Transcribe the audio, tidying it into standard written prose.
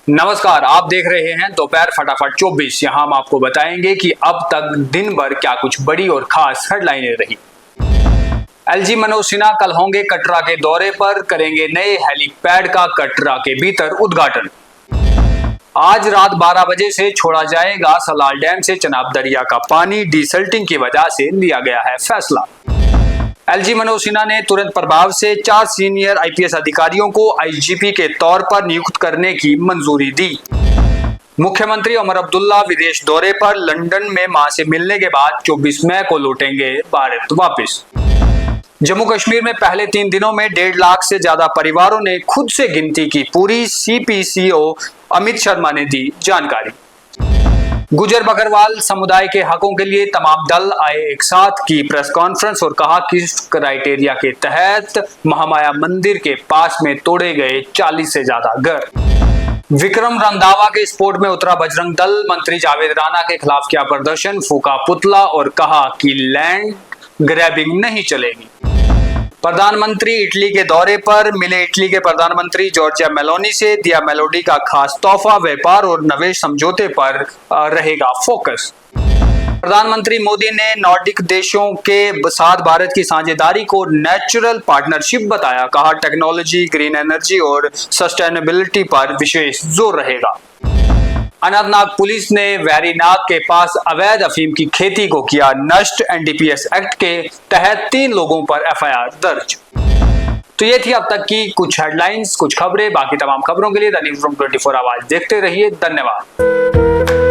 नमस्कार, आप देख रहे हैं दोपहर फटाफट 24। यहाँ हम आपको बताएंगे कि अब तक दिन भर क्या कुछ बड़ी और खास हेडलाइनें रही। एलजी मनोज सिन्हा कल होंगे कटरा के दौरे पर, करेंगे नए हेलीपैड का कटरा के भीतर उद्घाटन। आज रात 12 बजे से छोड़ा जाएगा सलाल डैम से चनाब दरिया का पानी, डिसल्टिंग की वजह से लिया गया है फैसला। एलजी मनोज सिन्हा ने तुरंत प्रभाव से 4 सीनियर आईपीएस अधिकारियों को आईजीपी के तौर पर नियुक्त करने की मंजूरी दी। मुख्यमंत्री उमर अब्दुल्ला विदेश दौरे पर, लंदन में मां से मिलने के बाद 24 मई को लौटेंगे भारत वापस। जम्मू कश्मीर में पहले 3 दिनों में 1.5 लाख से ज्यादा परिवारों ने खुद से गिनती की पूरी, सीपीसीओ अमित शर्मा ने दी जानकारी। गुजर बकरवाल समुदाय के हकों के लिए तमाम दल आए एक साथ, की प्रेस कॉन्फ्रेंस और कहा कि क्राइटेरिया के तहत महामाया मंदिर के पास में तोड़े गए 40 से ज्यादा घर। विक्रम रंधावा के स्पोर्ट में उतरा बजरंग दल, मंत्री जावेद राणा के खिलाफ किया प्रदर्शन, फूका पुतला और कहा कि लैंड ग्रैबिंग नहीं चलेगी। प्रधानमंत्री इटली के दौरे पर, मिले इटली के प्रधानमंत्री जॉर्जिया मेलोनी से, दिया मेलोडी का खास तोहफा, व्यापार और निवेश समझौते पर रहेगा फोकस। प्रधानमंत्री मोदी ने नॉर्डिक देशों के साथ भारत की साझेदारी को नेचुरल पार्टनरशिप बताया, कहा टेक्नोलॉजी, ग्रीन एनर्जी और सस्टेनेबिलिटी पर विशेष जोर रहेगा। अनंतनाग पुलिस ने वैरीनाग के पास अवैध अफीम की खेती को किया नष्ट, एनडीपीएस एक्ट के तहत 3 लोगों पर एफआईआर दर्ज। तो ये थी अब तक की कुछ हेडलाइंस, कुछ खबरें। बाकी तमाम खबरों के लिए द न्यूज़ रूम 24 आवाज देखते रहिए। धन्यवाद।